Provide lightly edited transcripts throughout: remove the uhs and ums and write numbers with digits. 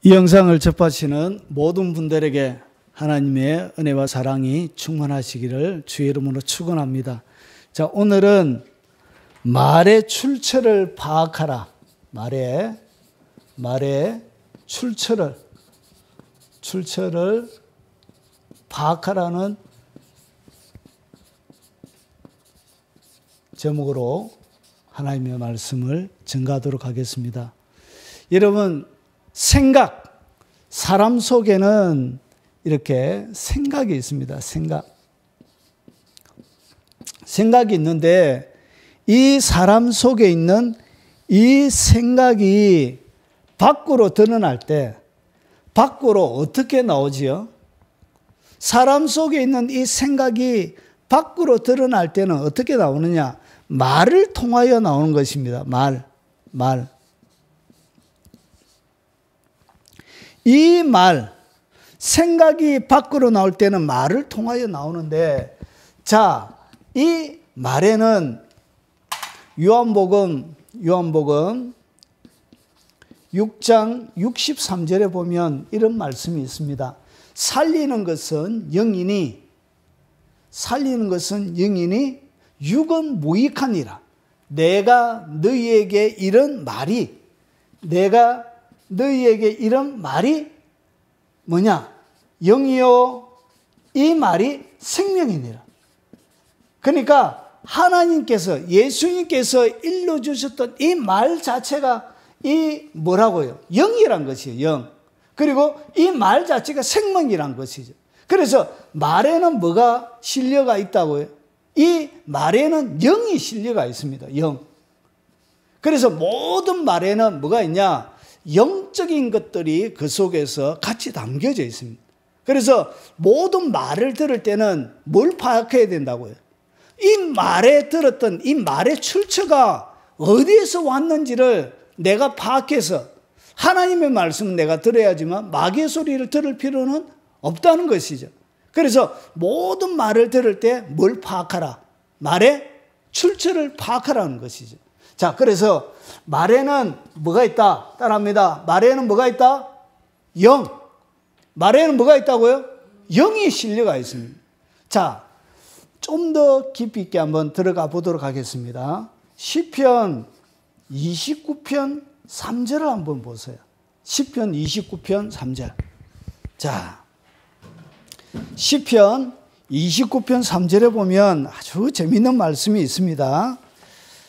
이 영상을 접하시는 모든 분들에게 하나님의 은혜와 사랑이 충만하시기를 주의 이름으로 축원합니다. 자, 오늘은 말의 출처를 파악하라. 말의 출처를 파악하라는 제목으로 하나님의 말씀을 증거하도록 하겠습니다. 여러분, 사람 속에는 이렇게 생각이 있습니다. 생각이 있는데 이 사람 속에 있는 이 생각이 밖으로 드러날 때 밖으로 어떻게 나오지요? 사람 속에 있는 이 생각이 밖으로 드러날 때는 어떻게 나오느냐? 말을 통하여 나오는 것입니다. 말. 이 생각이 밖으로 나올 때는 말을 통하여 나오는데, 자, 이 말에는 요한복음 6장 63절에 보면 이런 말씀이 있습니다. 살리는 것은 영이니 육은 무익하니라. 내가 너희에게 이런 말이 뭐냐? 영이요, 이 말이 생명이니라. 그러니까 하나님께서, 예수님께서 일러주셨던 이 말 자체가 이 뭐라고요? 영이란 것이에요. 영. 그리고 이 말 자체가 생명이란 것이죠. 그래서 말에는 뭐가 실려가 있다고요? 이 말에는 영이 실려가 있습니다. 영. 그래서 모든 말에는 뭐가 있냐? 영적인 것들이 그 속에서 같이 담겨져 있습니다. 그래서 모든 말을 들을 때는 뭘 파악해야 된다고요? 이 말에 들었던 이 말의 출처가 어디에서 왔는지를 내가 파악해서, 하나님의 말씀은 내가 들어야지만 마귀의 소리를 들을 필요는 없다는 것이죠. 그래서 모든 말을 들을 때 뭘 파악하라? 말의 출처를 파악하라는 것이죠. 자, 그래서 말에는 뭐가 있다? 따라합니다. 말에는 뭐가 있다? 영. 말에는 뭐가 있다고요? 영이 실려가 있습니다. 자, 좀 더 깊이 있게 한번 들어가 보도록 하겠습니다. 시편 29편 3절을 한번 보세요. 시편 29편 3절. 자, 시편 29편 3절에 보면 아주 재미있는 말씀이 있습니다.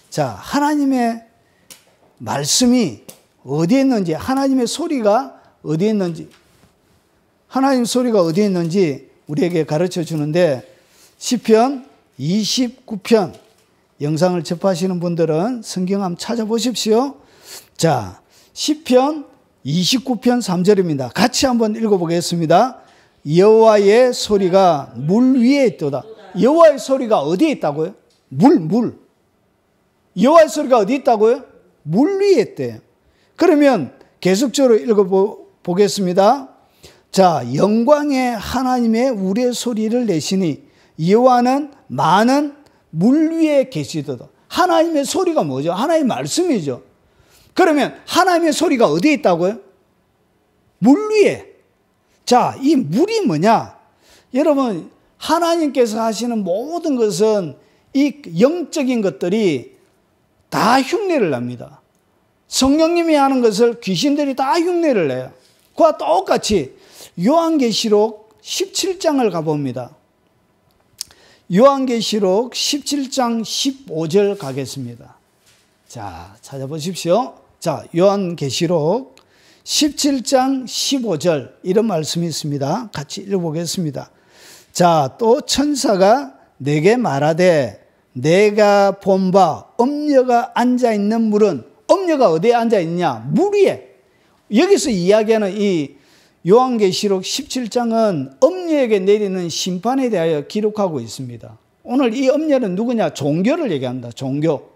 자, 하나님의 말씀이 어디에 있는지, 하나님의 소리가 어디에 있는지, 우리에게 가르쳐 주는데, 시편 29편, 영상을 접하시는 분들은 성경 한번 찾아보십시오. 자, 시편 29편 3절입니다. 같이 한번 읽어보겠습니다. 여호와의 소리가 물 위에 있도다. 여호와의 소리가 어디에 있다고요? 물. 여호와의 소리가 어디 있다고요? 물 위에 있대요. 그러면 계속적으로 읽어보겠습니다. 자, 영광의 하나님의 우리의 소리를 내시니 여호와는 많은 물 위에 계시도다. 하나님의 소리가 뭐죠? 하나님의 말씀이죠. 그러면 하나님의 소리가 어디에 있다고요? 물 위에. 자, 이 물이 뭐냐? 여러분, 하나님께서 하시는 모든 것은 이 영적인 것들이 다 흉내를 납니다. 성령님이 하는 것을 귀신들이 다 흉내를 내요. 그와 똑같이 요한계시록 17장을 가봅니다. 요한계시록 17장 15절 가겠습니다. 자, 찾아보십시오. 자, 요한계시록 17장 15절 이런 말씀이 있습니다. 같이 읽어보겠습니다. 자, 또 천사가 내게 말하되 내가 본 바 엄녀가 앉아있는 물은, 엄녀가 어디에 앉아있느냐? 물 위에. 여기서 이야기하는 이 요한계시록 17장은 엄녀에게 내리는 심판에 대하여 기록하고 있습니다. 오늘 이 엄녀는 누구냐? 종교를 얘기합니다. 종교.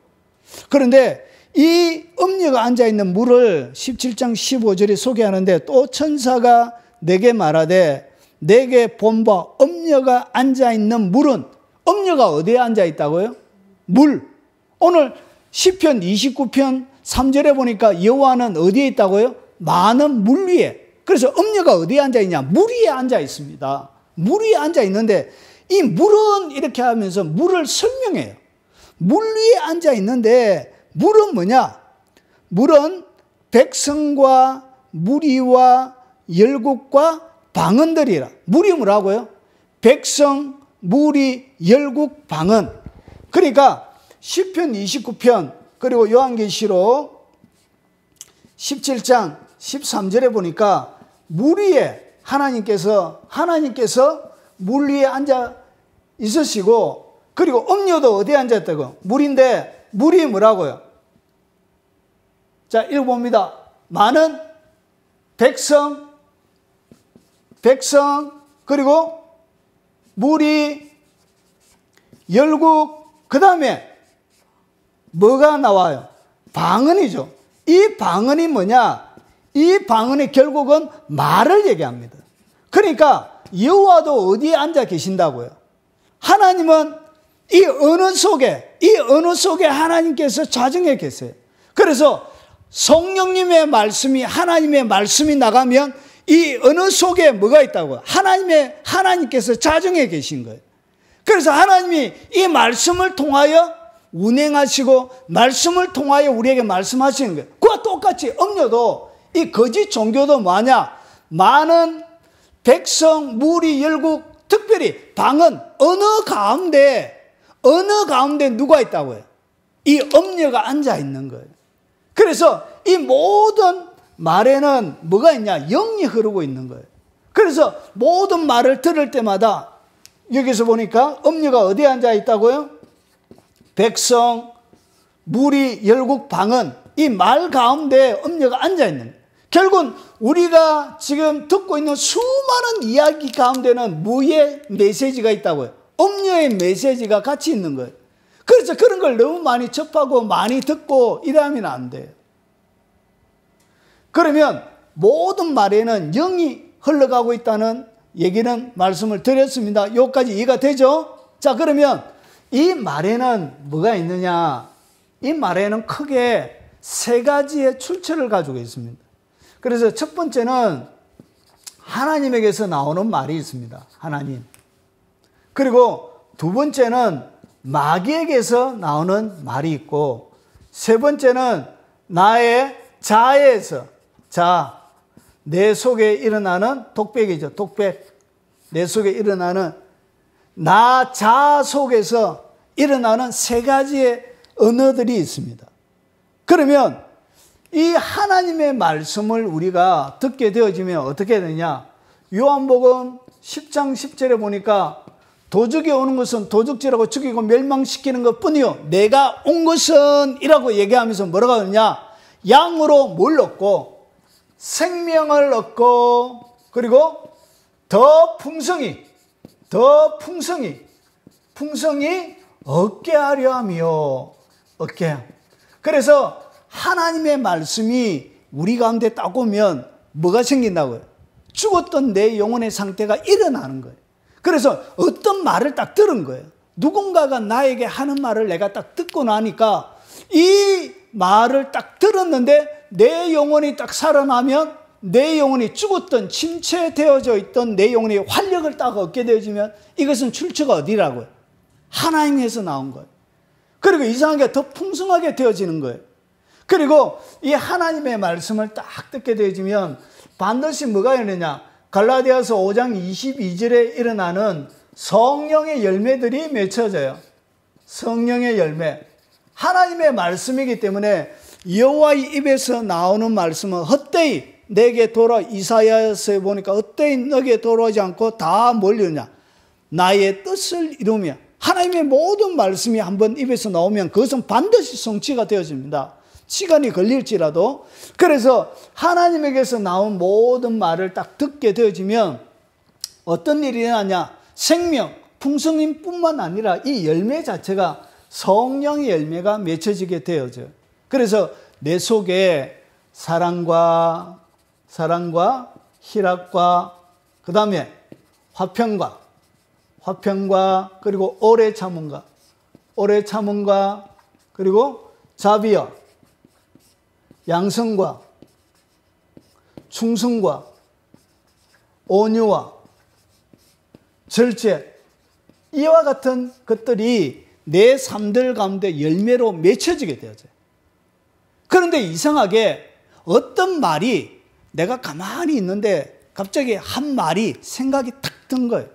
그런데 이 엄녀가 앉아있는 물을 17장 15절에 소개하는데, 또 천사가 내게 말하되 내게 본 바 엄녀가 앉아있는 물은, 엄녀가 어디에 앉아있다고요? 물. 오늘 시편 29편 3절에 보니까 여호와는 어디에 있다고요? 많은 물 위에. 그래서 음녀가 어디에 앉아 있냐? 물 위에 앉아 있습니다. 물 위에 앉아 있는데 이 물은 이렇게 하면서 물을 설명해요. 물 위에 앉아 있는데 물은 뭐냐? 물은 백성과 무리와 열국과 방언들이라. 무리 뭐라고요? 백성, 무리, 열국, 방언. 그러니까 시편 29편 그리고 요한계시록 17장 13절에 보니까 물 위에 하나님께서 물 위에 앉아 있으시고, 그리고 음료도 어디에 앉았다고? 물인데 물이 뭐라고요? 자, 읽어봅니다. 많은 백성, 그리고 무리, 열국, 그 다음에 뭐가 나와요? 방언이죠. 이 방언이 뭐냐? 이 방언이 결국은 말을 얘기합니다. 그러니까 여호와도 어디에 앉아 계신다고요? 하나님은 이 언어 속에 하나님께서 자정해 계세요. 그래서 성령님의 말씀이, 하나님의 말씀이 나가면 이 언어 속에 뭐가 있다고요? 하나님께서 자정해 계신 거예요. 그래서 하나님이 이 말씀을 통하여 운행하시고 말씀을 통하여 우리에게 말씀하시는 거예요. 그와 똑같이 음료도, 이 거짓 종교도 뭐냐? 많은 백성, 무리, 열국, 특별히 방언, 언어 가운데 누가 있다고요? 이 음료가 앉아 있는 거예요. 그래서 이 모든 말에는 뭐가 있냐? 영이 흐르고 있는 거예요. 그래서 모든 말을 들을 때마다 여기서 보니까 음료가 어디에 앉아 있다고요? 백성, 무리, 열국, 방언, 이 말 가운데 음료가 앉아 있는 거예요. 결국은 우리가 지금 듣고 있는 수많은 이야기 가운데는 무의 메시지가 있다고요. 음료의 메시지가 같이 있는 거예요. 그래서 그런 걸 너무 많이 접하고 많이 듣고 이러면 안 돼요. 그러면 모든 말에는 영이 흘러가고 있다는 얘기는 말씀을 드렸습니다. 여기까지 이해가 되죠? 자, 그러면 이 말에는 뭐가 있느냐? 이 말에는 크게 세 가지의 출처를 가지고 있습니다. 그래서 첫 번째는 하나님에게서 나오는 말이 있습니다. 하나님. 그리고 두 번째는 마귀에게서 나오는 말이 있고, 세 번째는 나의 자에서, 내 속에 일어나는 독백이죠. 독백. 내 속에 일어나는 나 자 속에서 일어나는 세 가지의 언어들이 있습니다. 그러면 이 하나님의 말씀을 우리가 듣게 되어지면 어떻게 되냐? 요한복음 10장 10절에 보니까 도적이 오는 것은 도적질하고 죽이고 멸망시키는 것 뿐이요, 내가 온 것은 이라고 얘기하면서 뭐라고 하느냐? 양으로 뭘 얻고? 생명을 얻고, 그리고 더 풍성히 얻게 하려 하며, 그래서 하나님의 말씀이 우리 가운데 딱 오면 뭐가 생긴다고요? 죽었던 내 영혼의 상태가 일어나는 거예요. 그래서 어떤 말을 딱 들은 거예요. 누군가가 나에게 하는 말을 내가 딱 듣고 나니까 이 말을 딱 들었는데 내 영혼이 딱 살아나면, 내 영혼이 죽었던, 침체되어져 있던 내 영혼이 활력을 딱 얻게 되어지면 이것은 출처가 어디라고요? 하나님에서 나온 거예요. 그리고 이상하게 더 풍성하게 되어지는 거예요. 그리고 이 하나님의 말씀을 딱 듣게 되어지면 반드시 뭐가 일어나냐? 갈라디아서 5장 22절에 일어나는 성령의 열매들이 맺혀져요. 성령의 열매. 하나님의 말씀이기 때문에 여호와의 입에서 나오는 말씀은 헛되이 내게 돌아, 이사야서에 보니까 헛되이 너에게 돌아오지 않고 다 뭘 이루냐? 나의 뜻을 이루며. 하나님의 모든 말씀이 한번 입에서 나오면 그것은 반드시 성취가 되어집니다. 시간이 걸릴지라도. 그래서 하나님에게서 나온 모든 말을 딱 듣게 되어지면 어떤 일이 일어나냐? 생명, 풍성임 뿐만 아니라 이 열매 자체가 성령의 열매가 맺혀지게 되어져요. 그래서 내 속에 사랑과 희락과 그 다음에 화평과 그리고 오래 참음과 그리고 자비와 양성과 충성과 온유와 절제, 이와 같은 것들이 내 삶들 가운데 열매로 맺혀지게 되어져요. 그런데 이상하게 어떤 말이 내가 가만히 있는데 갑자기 한 말이 생각이 탁 든 거예요.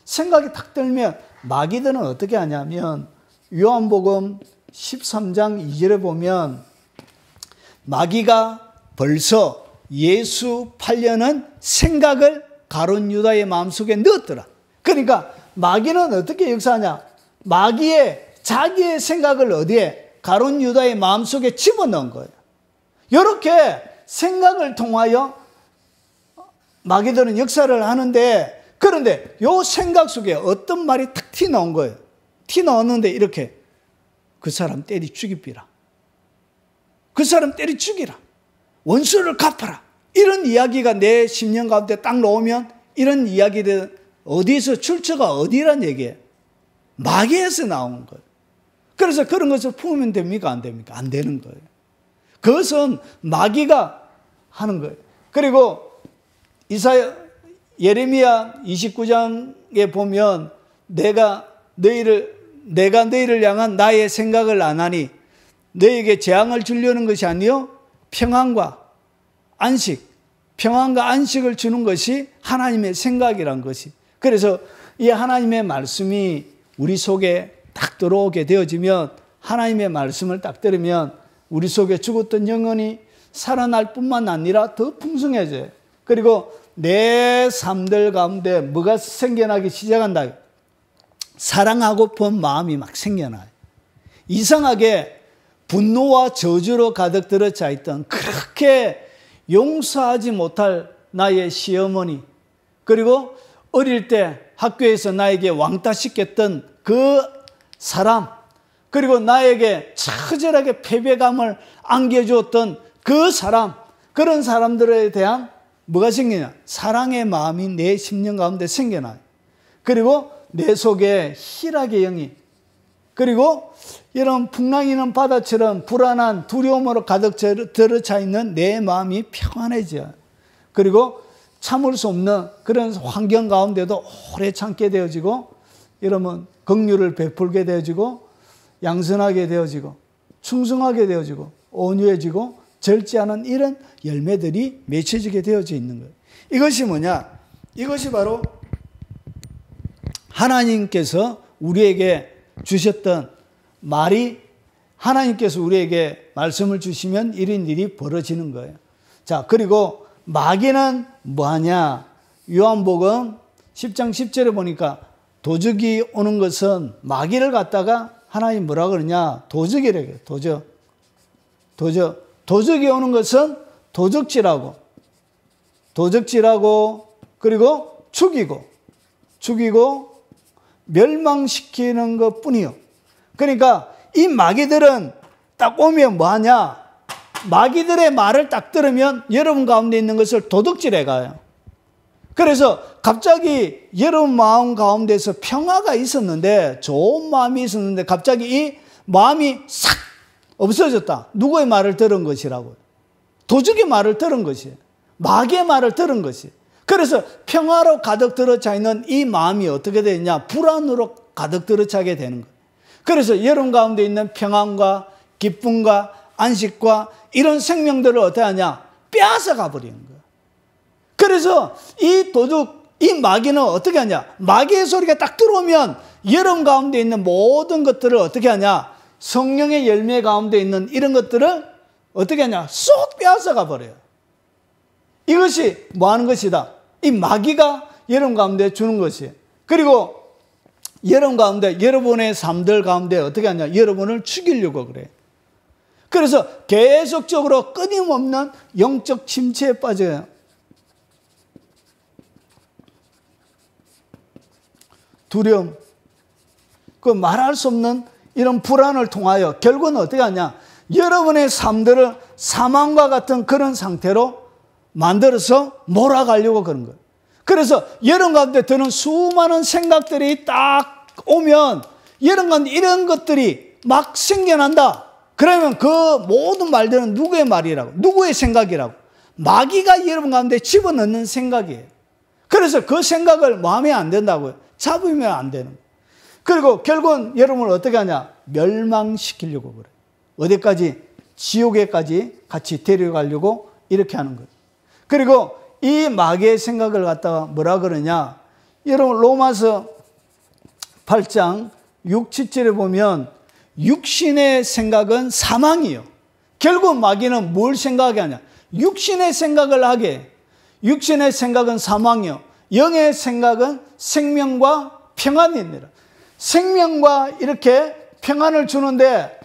생각이 탁 들면 마귀들은 어떻게 하냐면 요한복음 13장 2절에 보면 마귀가 벌써 예수 팔려는 생각을 가룟 유다의 마음속에 넣었더라. 그러니까 마귀는 어떻게 역사하냐? 마귀의 자기의 생각을 어디에? 가룟 유다의 마음속에 집어넣은 거예요. 이렇게 생각을 통하여 마귀들은 역사를 하는데, 그런데 이 생각 속에 어떤 말이 탁 튀어나온 거예요. 튀어나왔는데 이렇게 그 사람 때리 죽이비라. 그 사람 때리 죽이라. 원수를 갚아라. 이런 이야기가 내 심령 가운데 딱 나오면 이런 이야기들 어디서 출처가 어디란 얘기예요? 마귀에서 나오는 거예요. 그래서 그런 것을 품으면 됩니까? 안 됩니까? 안 되는 거예요. 그것은 마귀가 하는 거예요. 그리고 예레미야 29장에 보면 내가 너희를 향한 나의 생각을 안 하니 너희에게 재앙을 주려는 것이 아니요 평안과 안식을 주는 것이 하나님의 생각이란 것이. 그래서 이 하나님의 말씀이 우리 속에 딱 들어오게 되어지면, 하나님의 말씀을 딱 들으면 우리 속에 죽었던 영혼이 살아날 뿐만 아니라 더 풍성해져요. 그리고 내 삶들 가운데 뭐가 생겨나기 시작한다? 사랑하고픈 마음이 막 생겨나요. 이상하게 분노와 저주로 가득 들어차 있던, 그렇게 용서하지 못할 나의 시어머니, 그리고 어릴 때 학교에서 나에게 왕따시켰던 그 사람, 그리고 나에게 처절하게 패배감을 안겨주었던 그 사람, 그런 사람들에 대한 뭐가 생기냐? 사랑의 마음이 내 심령 가운데 생겨나요. 그리고 내 속에 희락의 영이, 그리고 이런 풍랑이는 바다처럼 불안한 두려움으로 가득 들어차 있는 내 마음이 평안해져요. 그리고 참을 수 없는 그런 환경 가운데도 오래 참게 되어지고, 이러면 긍휼을 베풀게 되어지고, 양선하게 되어지고, 충성하게 되어지고, 온유해지고, 절제하는 이런 열매들이 맺혀지게 되어져 있는 거예요. 이것이 뭐냐? 이것이 바로 하나님께서 우리에게 주셨던 말이, 하나님께서 우리에게 말씀을 주시면 이런 일이 벌어지는 거예요. 자, 그리고 마귀는 뭐하냐? 요한복음 10장 10절에 보니까 도적이 오는 것은, 마귀를 갖다가 하나님 뭐라 그러냐? 도적이라고 해요. 도적이 오는 것은 도적질하고, 그리고 죽이고 멸망시키는 것 뿐이요. 그러니까 이 마귀들은 딱 오면 뭐하냐? 마귀들의 말을 딱 들으면 여러분 가운데 있는 것을 도둑질해 가요. 그래서 갑자기 여러분 마음 가운데서 평화가 있었는데, 좋은 마음이 있었는데 갑자기 이 마음이 싹 없어졌다. 누구의 말을 들은 것이라고요? 도적의 말을 들은 것이에요. 마귀의 말을 들은 것이에요. 그래서 평화로 가득 들어차 있는 이 마음이 어떻게 되느냐? 불안으로 가득 들어차게 되는 거예요. 그래서 여러분 가운데 있는 평안과 기쁨과 안식과 이런 생명들을 어떻게 하냐? 빼앗아 가버리는 거예요. 그래서 이 마귀는 어떻게 하냐? 마귀의 소리가 딱 들어오면 여러분 가운데 있는 모든 것들을 어떻게 하냐? 성령의 열매 가운데 있는 이런 것들을 어떻게 하냐? 쏙 빼앗아 가버려요. 이것이 뭐 하는 것이다? 이 마귀가 여러분 가운데 주는 것이에요. 그리고 여러분 가운데, 여러분의 삶들 가운데 어떻게 하냐? 여러분을 죽이려고 그래요. 그래서 계속적으로 끊임없는 영적 침체에 빠져요. 두려움, 그 말할 수 없는 이런 불안을 통하여 결국은 어떻게 하냐? 여러분의 삶들을 사망과 같은 그런 상태로 만들어서 몰아가려고 그런 거예요. 그래서 여러분 가운데 드는 수많은 생각들이 딱 오면 여러분 가운데 이런 것들이 막 생겨난다. 그러면 그 모든 말들은 누구의 말이라고? 누구의 생각이라고? 마귀가 여러분 가운데 집어넣는 생각이에요. 그래서 그 생각을 마음에 안 든다고요. 잡으면 안 되는 거예요. 그리고 결국은 여러분을 어떻게 하냐? 멸망시키려고 그래요. 어디까지? 지옥에까지 같이 데려가려고 이렇게 하는 거예요. 그리고 이 마귀의 생각을 갖다가 뭐라 그러냐? 여러분 로마서 8장 6, 7절에 보면 육신의 생각은 사망이요. 결국 마귀는 뭘 생각하게 하냐? 육신의 생각을 하게 해요. 육신의 생각은 사망이요. 영의 생각은 생명과 평안이니라. 생명과 이렇게 평안을 주는데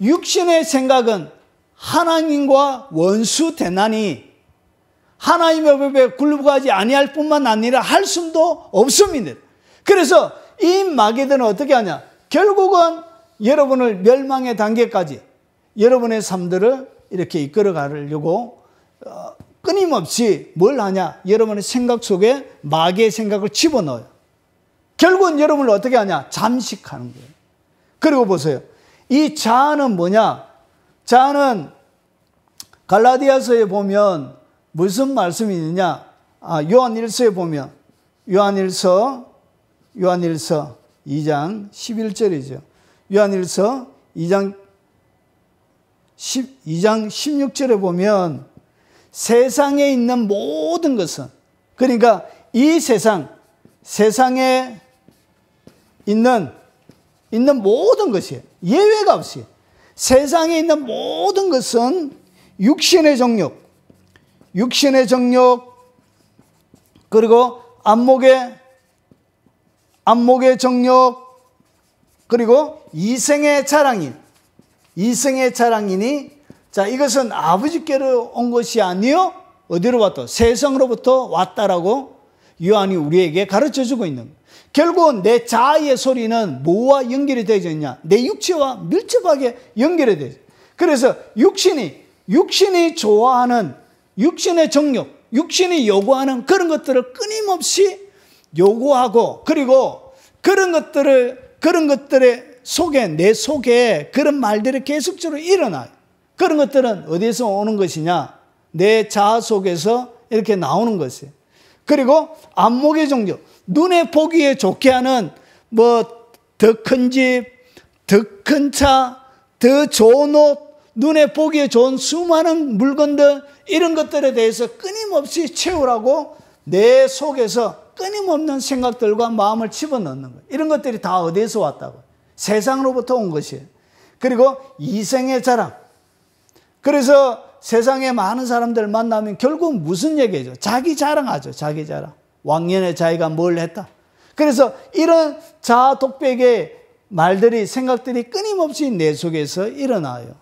육신의 생각은 하나님과 원수 되나니 하나님의 법에 굴복하지 아니할 뿐만 아니라 할 수도 없습니다. 그래서 이 마귀들은 어떻게 하냐? 결국은 여러분을 멸망의 단계까지 여러분의 삶들을 이렇게 이끌어 가려고 끊임없이 뭘 하냐? 여러분의 생각 속에 마귀의 생각을 집어넣어요. 결국은 여러분을 어떻게 하냐? 잠식하는 거예요. 그리고 보세요. 이 자아는 뭐냐? 자아는 갈라디아서에 보면 무슨 말씀이 있느냐? 요한일서에 보면 요한일서 2장 11절이죠. 요한일서 2장 16절에 보면 세상에 있는 모든 것은, 그러니까 이 세상에 있는 모든 것이에요. 예외가 없어요. 세상에 있는 모든 것은 육신의 정욕, 그리고 안목의 정욕, 그리고 이생의 자랑이니, 자, 이것은 아버지께로 온 것이 아니요 어디로 왔다? 세상으로부터 왔다라고 요한이 우리에게 가르쳐주고 있는 거예요. 결국은 내 자아의 소리는 뭐와 연결이 되어 있냐? 내 육체와 밀접하게 연결이 되어 있어요. 그래서 육신이 좋아하는 육신의 정욕, 육신이 요구하는 그런 것들을 끊임없이 요구하고, 그리고 그런 것들의 속에, 내 속에 그런 말들이 계속적으로 일어나요. 그런 것들은 어디에서 오는 것이냐? 내 자아 속에서 이렇게 나오는 것이에요. 그리고 안목의 정욕, 눈에 보기에 좋게 하는 더 큰 집, 더 큰 차, 더 좋은 옷, 눈에 보기에 좋은 수많은 물건들, 이런 것들에 대해서 끊임없이 채우라고 내 속에서 끊임없는 생각들과 마음을 집어넣는 거예요. 이런 것들이 다 어디에서 왔다고? 세상으로부터 온 것이에요. 그리고 이생의 자랑. 그래서 세상에 많은 사람들 만나면 결국 무슨 얘기죠? 자기 자랑하죠. 자기 자랑. 왕년에 자기가 뭘 했다. 그래서 이런 자아 독백의 말들이, 생각들이 끊임없이 내 속에서 일어나요.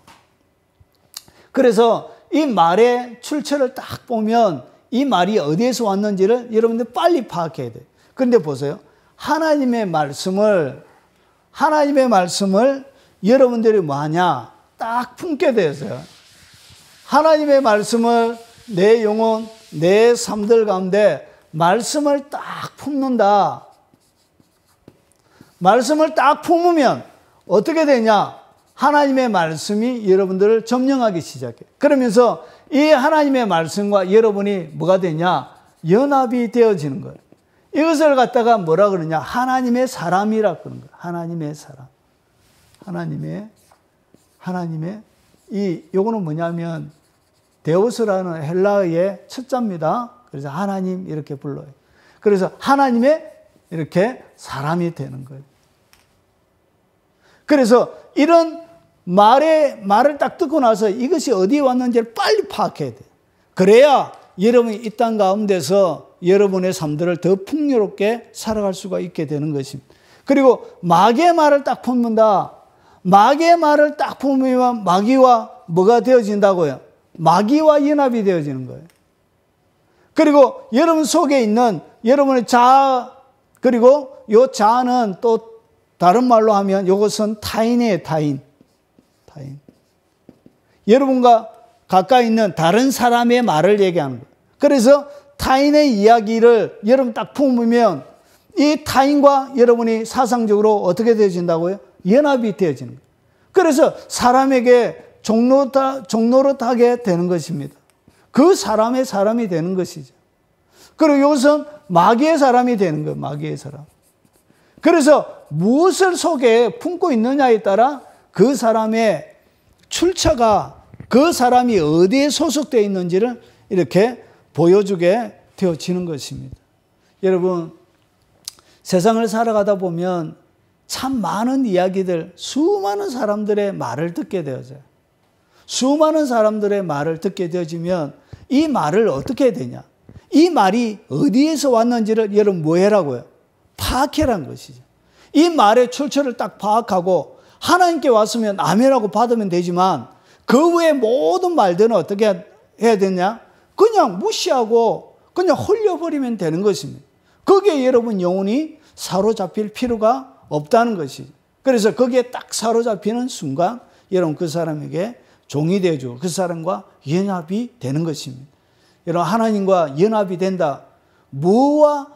그래서 이 말의 출처를 딱 보면 이 말이 어디에서 왔는지를 여러분들 빨리 파악해야 돼요. 그런데 보세요. 하나님의 말씀을 여러분들이 뭐하냐? 딱 품게 되어서요. 하나님의 말씀을 내 영혼, 내 삶들 가운데 말씀을 딱 품는다. 말씀을 딱 품으면 어떻게 되냐? 하나님의 말씀이 여러분들을 점령하기 시작해요. 그러면서 이 하나님의 말씀과 여러분이 뭐가 되냐? 연합이 되어지는 거예요. 이것을 갖다가 뭐라 그러냐? 하나님의 사람이라 그러는 거예요. 하나님의 사람. 요거는 뭐냐면 데오스라는 헬라어의 첫자입니다. 그래서 하나님 이렇게 불러요. 그래서 하나님의 이렇게 사람이 되는 거예요. 그래서 이런 말을 딱 듣고 나서 이것이 어디에 왔는지를 빨리 파악해야 돼요. 그래야 여러분이 이 땅 가운데서 여러분의 삶들을 더 풍요롭게 살아갈 수가 있게 되는 것입니다. 그리고 마귀의 말을 딱 품는다. 마귀의 말을 딱 품으면 마귀와 뭐가 되어진다고요? 마귀와 연합이 되어지는 거예요. 그리고 여러분 속에 있는 여러분의 자아, 그리고 이 자아는 또 다른 말로 하면 이것은 타인이에요. 타인. 여러분과 가까이 있는 다른 사람의 말을 얘기하는 거예요. 그래서 타인의 이야기를 여러분 딱 품으면 이 타인과 여러분이 사상적으로 어떻게 되어진다고요? 연합이 되어지는 거예요. 그래서 사람에게 종노릇하게 되는 것입니다. 그 사람이 되는 것이죠. 그리고 이것은 마귀의 사람이 되는 거예요. 마귀의 사람. 그래서 무엇을 속에 품고 있느냐에 따라 그 사람의 출처가 그 사람이 어디에 소속되어 있는지를 이렇게 보여주게 되어지는 것입니다. 여러분, 세상을 살아가다 보면 참 많은 이야기들, 수많은 사람들의 말을 듣게 되어져요. 수많은 사람들의 말을 듣게 되어지면 이 말을 어떻게 해야 되냐? 이 말이 어디에서 왔는지를 여러분 뭐 해라고요? 파악해라는 것이죠. 이 말의 출처를 딱 파악하고 하나님께 왔으면 아멘하고 받으면 되지만 그 외의 모든 말들은 어떻게 해야 되냐? 그냥 무시하고 그냥 홀려버리면 되는 것입니다. 거기에 여러분 영혼이 사로잡힐 필요가 없다는 것이죠. 그래서 거기에 딱 사로잡히는 순간 여러분 그 사람에게 종이 되어주고 그 사람과 연합이 되는 것입니다. 여러분 하나님과 연합이 된다. 뭐가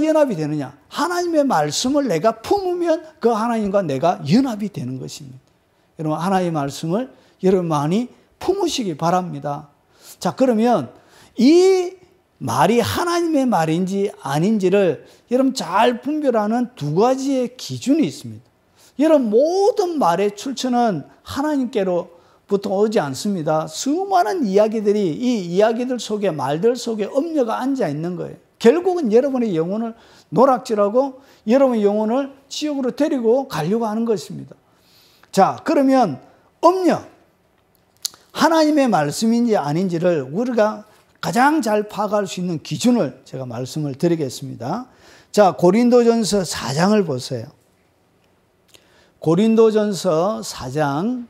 연합이 되느냐? 하나님의 말씀을 내가 품으면 그 하나님과 내가 연합이 되는 것입니다. 여러분 하나님의 말씀을 여러분 많이 품으시기 바랍니다. 자, 그러면 이 말이 하나님의 말인지 아닌지를 여러분 잘 분별하는 두 가지의 기준이 있습니다. 여러분 모든 말의 출처는 하나님께로부터 오지 않습니다. 수많은 이야기들이 이 이야기들 속에 말들 속에 음료가 앉아 있는 거예요. 결국은 여러분의 영혼을 노락질하고 여러분의 영혼을 지옥으로 데리고 가려고 하는 것입니다. 자, 그러면 음료, 하나님의 말씀인지 아닌지를 우리가 가장 잘 파악할 수 있는 기준을 제가 말씀을 드리겠습니다. 자, 고린도전서 4장을 보세요. 고린도전서 4장.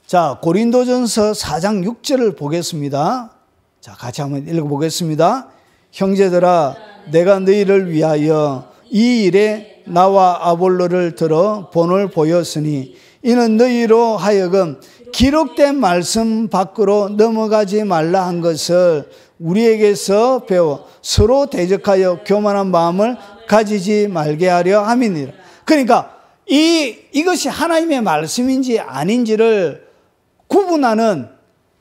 자, 고린도전서 4장 6절을 보겠습니다. 자, 같이 한번 읽어보겠습니다. 형제들아, 내가 너희를 위하여 이 일에 나와 아볼로를 들어 본을 보였으니 이는 너희로 하여금 기록된 말씀 밖으로 넘어가지 말라 한 것을 우리에게서 배워 서로 대적하여 교만한 마음을 가지지 말게 하려 함이니라. 그러니까 이것이 하나님의 말씀인지 아닌지를 구분하는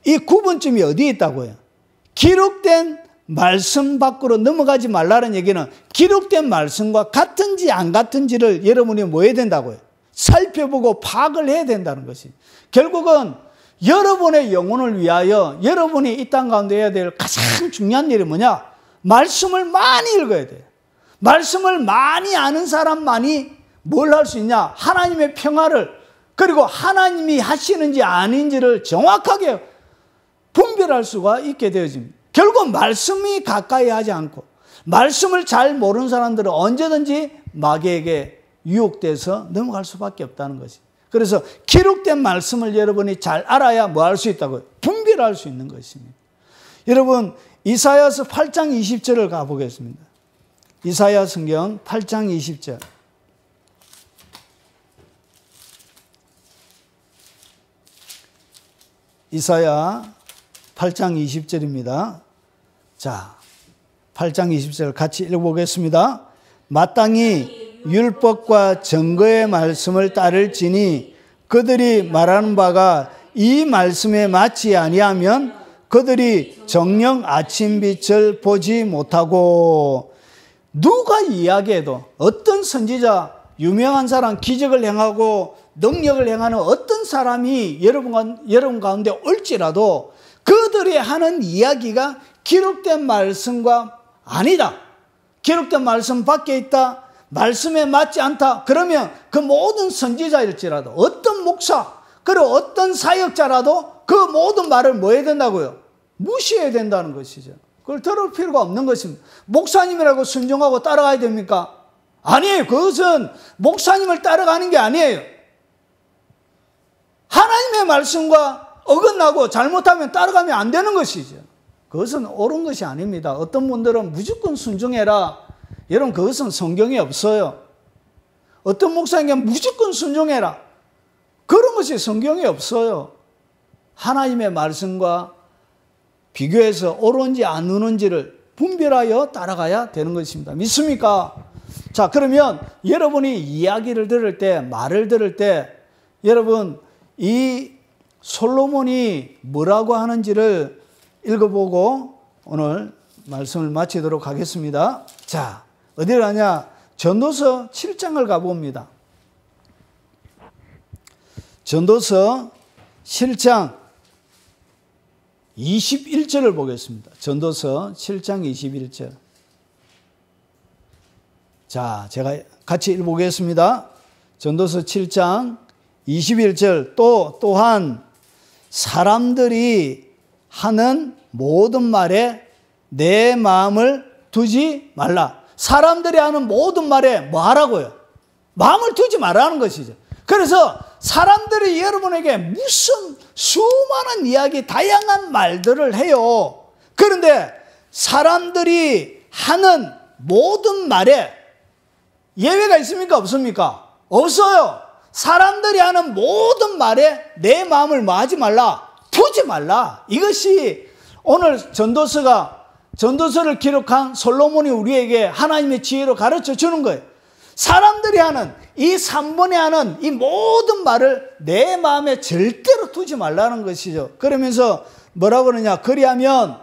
이 구분점이 어디에 있다고요? 기록된 말씀 밖으로 넘어가지 말라는 얘기는 기록된 말씀과 같은지 안 같은지를 여러분이 뭐 해야 된다고요? 살펴보고 파악을 해야 된다는 것이. 결국은 여러분의 영혼을 위하여 여러분이 이 땅 가운데 해야 될 가장 중요한 일이 뭐냐? 말씀을 많이 읽어야 돼요. 말씀을 많이 아는 사람만이 뭘 할 수 있냐? 하나님의 평화를, 그리고 하나님이 하시는지 아닌지를 정확하게 분별할 수가 있게 되어집니다. 결국 말씀이 가까이 하지 않고 말씀을 잘 모르는 사람들은 언제든지 마귀에게 유혹돼서 넘어갈 수밖에 없다는 것이. 그래서 기록된 말씀을 여러분이 잘 알아야 뭐 할 수 있다고요? 분별할 수 있는 것입니다. 여러분 이사야서 8장 20절을 가보겠습니다. 이사야 성경 8장 20절. 이사야 8장 20절입니다. 자, 8장 20절 같이 읽어보겠습니다. 마땅히 율법과 증거의 말씀을 따를지니 그들이 말하는 바가 이 말씀에 맞지 아니하면 그들이 정녕 아침빛을 보지 못하고. 누가 이야기해도 어떤 선지자, 유명한 사람, 기적을 행하고 능력을 행하는 어떤 사람이 여러분 가운데 올지라도 그들이 하는 이야기가 기록된 말씀과 아니다, 기록된 말씀 밖에 있다, 말씀에 맞지 않다, 그러면 그 모든 선지자일지라도 어떤 목사 그리고 어떤 사역자라도 그 모든 말을 뭐 해야 된다고요? 무시해야 된다는 것이죠. 그걸 들을 필요가 없는 것입니다. 목사님이라고 순종하고 따라가야 됩니까? 아니에요. 그것은 목사님을 따라가는 게 아니에요. 하나님의 말씀과 어긋나고 잘못하면 따라가면 안 되는 것이죠. 그것은 옳은 것이 아닙니다. 어떤 분들은 무조건 순종해라. 여러분 그것은 성경에 없어요. 어떤 목사님께 무조건 순종해라. 그런 것이 성경에 없어요. 하나님의 말씀과 비교해서 옳은지 안 옳은지를 분별하여 따라가야 되는 것입니다. 믿습니까? 자, 그러면 여러분이 이야기를 들을 때, 말을 들을 때 여러분 이 솔로몬이 뭐라고 하는지를 읽어보고 오늘 말씀을 마치도록 하겠습니다. 자, 어디를 가냐? 전도서 7장을 가봅니다. 전도서 7장 21절을 보겠습니다. 전도서 7장 21절. 자, 제가 같이 읽어보겠습니다. 전도서 7장 21절. 또한 사람들이 하는 모든 말에 내 마음을 두지 말라. 사람들이 하는 모든 말에 뭐 하라고요? 마음을 두지 말라는 것이죠. 그래서 사람들이 여러분에게 무슨 수많은 이야기, 다양한 말들을 해요. 그런데 사람들이 하는 모든 말에 예외가 있습니까? 없습니까? 없어요. 사람들이 하는 모든 말에 내 마음을 뭐 하지 말라? 두지 말라. 이것이 오늘 전도서를 기록한 솔로몬이 우리에게 하나님의 지혜로 가르쳐 주는 거예요. 사람들이 하는 이 3번에 하는 이 모든 말을 내 마음에 절대로 두지 말라는 것이죠. 그러면서 뭐라고 그러냐? 그리하면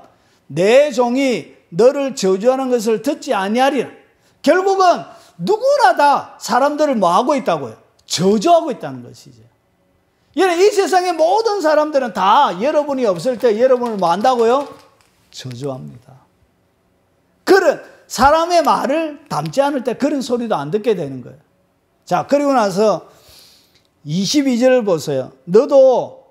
내 종이 너를 저주하는 것을 듣지 아니하리라. 결국은 누구나 다 사람들을 뭐 하고 있다고요? 저주하고 있다는 것이죠. 이 세상의 모든 사람들은 다 여러분이 없을 때 여러분을 뭐 한다고요? 저주합니다. 그런 사람의 말을 담지 않을 때 그런 소리도 안 듣게 되는 거예요. 자, 그리고 나서 22절을 보세요. 너도,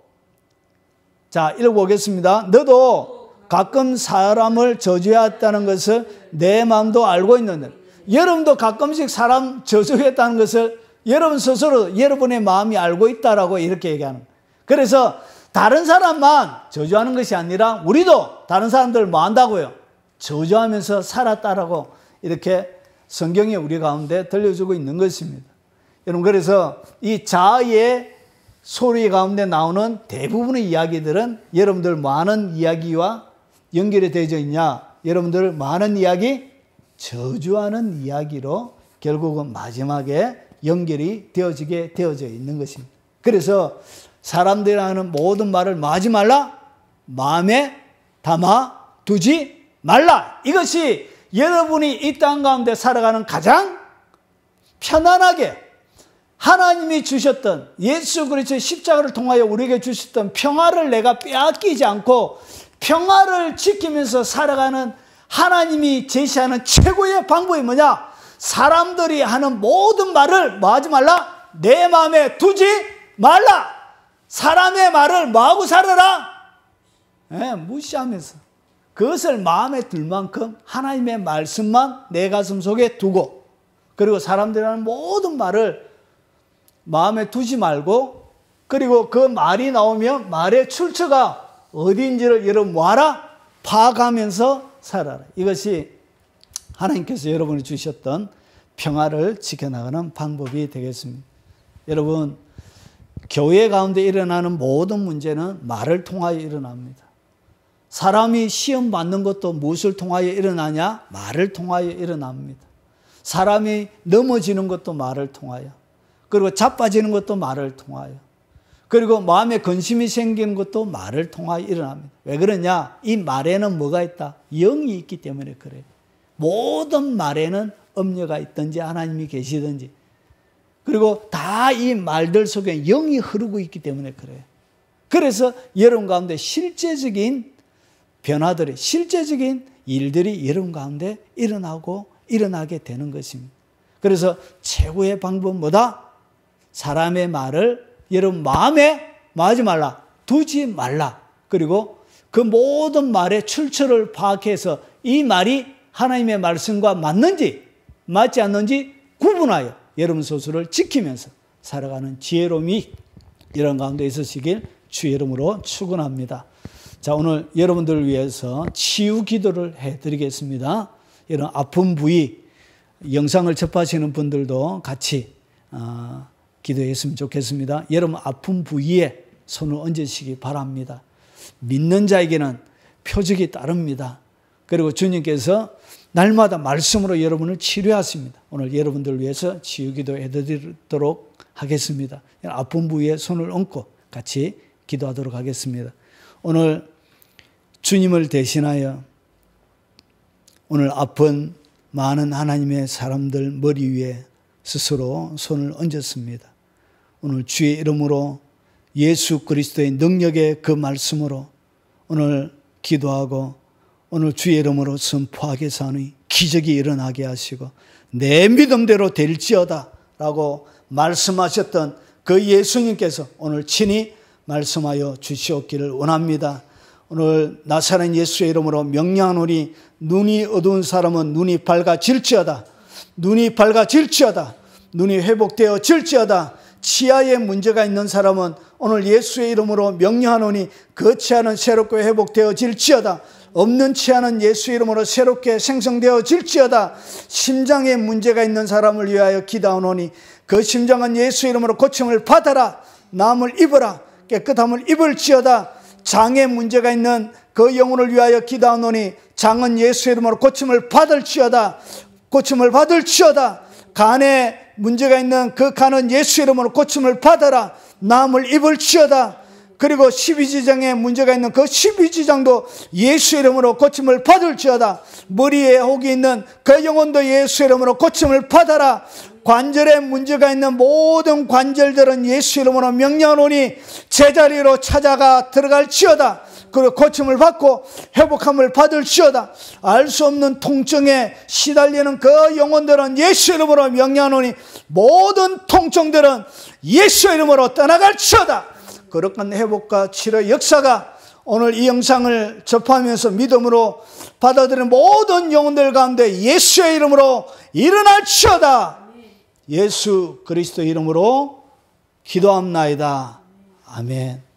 자, 읽어보겠습니다. 너도 가끔 사람을 저주했다는 것을 내 마음도 알고 있는데, 여러분도 가끔씩 사람 저주했다는 것을 여러분 스스로 여러분의 마음이 알고 있다라고 이렇게 얘기하는 거예요. 그래서 다른 사람만 저주하는 것이 아니라 우리도 다른 사람들을 뭐 한다고요? 저주하면서 살았다라고 이렇게 성경이 우리 가운데 들려주고 있는 것입니다. 여러분, 그래서 이 자아의 소리 가운데 나오는 대부분의 이야기들은 여러분들 많은 이야기와 연결이 되어져 있냐? 여러분들 많은 이야기? 저주하는 이야기로 결국은 마지막에 연결이 되어져 있는 것입니다. 그래서 사람들이 하는 모든 말을 뭐 하지 말라? 마음에 담아 두지 말라. 이것이 여러분이 이 땅 가운데 살아가는 가장 편안하게 하나님이 주셨던 예수 그리스도의 십자가를 통하여 우리에게 주셨던 평화를 내가 빼앗기지 않고 평화를 지키면서 살아가는 하나님이 제시하는 최고의 방법이 뭐냐? 사람들이 하는 모든 말을 뭐 하지 말라? 내 마음에 두지 말라. 사람의 말을 뭐하고 살아라? 무시하면서 그것을 마음에 들 만큼 하나님의 말씀만 내 가슴 속에 두고, 그리고 사람들이 하는 모든 말을 마음에 두지 말고, 그리고 그 말이 나오면 말의 출처가 어디인지를 여러분 뭐하라? 파악하면서 살아라. 이것이 하나님께서 여러분이 주셨던 평화를 지켜나가는 방법이 되겠습니다. 여러분, 교회 가운데 일어나는 모든 문제는 말을 통하여 일어납니다. 사람이 시험 받는 것도 무엇을 통하여 일어나냐? 말을 통하여 일어납니다. 사람이 넘어지는 것도 말을 통하여, 그리고 자빠지는 것도 말을 통하여, 그리고 마음에 근심이 생기는 것도 말을 통하여 일어납니다. 왜 그러냐? 이 말에는 뭐가 있다? 영이 있기 때문에 그래요. 모든 말에는 엄려가 있든지 하나님이 계시든지, 그리고 다 이 말들 속에 영이 흐르고 있기 때문에 그래요. 그래서 여러분 가운데 실제적인 변화들이, 실제적인 일들이 여러분 가운데 일어나게 되는 것입니다. 그래서 최고의 방법은 뭐다? 사람의 말을 여러분 마음에 하지 말라, 두지 말라. 그리고 그 모든 말의 출처를 파악해서 이 말이 하나님의 말씀과 맞는지 맞지 않는지 구분하여 여러분 스스로를 지키면서 살아가는 지혜로움이 여러분 가운데 있으시길 주의 이름으로 축원합니다. 자, 오늘 여러분들을 위해서 치유 기도를 해드리겠습니다. 이런 아픈 부위, 영상을 접하시는 분들도 같이 기도했으면 좋겠습니다. 여러분 아픈 부위에 손을 얹으시기 바랍니다. 믿는 자에게는 표적이 따릅니다. 그리고 주님께서 날마다 말씀으로 여러분을 치료하십니다. 오늘 여러분들을 위해서 치유 기도 해드리도록 하겠습니다. 아픈 부위에 손을 얹고 같이 기도하도록 하겠습니다. 오늘 주님을 대신하여 오늘 아픈 많은 하나님의 사람들 머리 위에 스스로 손을 얹었습니다. 오늘 주의 이름으로 예수 그리스도의 능력의 그 말씀으로 오늘 기도하고 오늘 주의 이름으로 선포하게 사니 기적이 일어나게 하시고 내 믿음대로 될지어다 라고 말씀하셨던 그 예수님께서 오늘 친히 말씀하여 주시옵기를 원합니다. 오늘 나사렛 예수의 이름으로 명령하노니 눈이 어두운 사람은 눈이 밝아질지어다. 눈이 밝아질지어다. 눈이 회복되어질지어다. 치아에 문제가 있는 사람은 오늘 예수의 이름으로 명령하노니 그 치아는 새롭게 회복되어질지어다. 없는 치아는 예수의 이름으로 새롭게 생성되어질지어다. 심장에 문제가 있는 사람을 위하여 기도하노니 그 심장은 예수의 이름으로 고침을 받아라. 나음을 입어라. 깨끗함을 입을지어다. 장에 문제가 있는 그 영혼을 위하여 기도하노니 장은 예수의 이름으로 고침을 받을지어다. 고침을 받을지어다. 간에 문제가 있는 그 간은 예수의 이름으로 고침을 받아라. 나음을 입을지어다. 그리고 12지장에 문제가 있는 그 12지장도 예수의 이름으로 고침을 받을지어다. 머리에 혹이 있는 그 영혼도 예수의 이름으로 고침을 받아라. 관절에 문제가 있는 모든 관절들은 예수 이름으로 명령하노니 제자리로 찾아가 들어갈지어다. 그리고 고침을 받고 회복함을 받을지어다. 알 수 없는 통증에 시달리는 그 영혼들은 예수 이름으로 명령하노니 모든 통증들은 예수 이름으로 떠나갈지어다. 거룩한 회복과 치료 역사가 오늘 이 영상을 접하면서 믿음으로 받아들이는 모든 영혼들 가운데 예수의 이름으로 일어날지어다. 예수 그리스도 이름으로 기도합나이다. 아멘.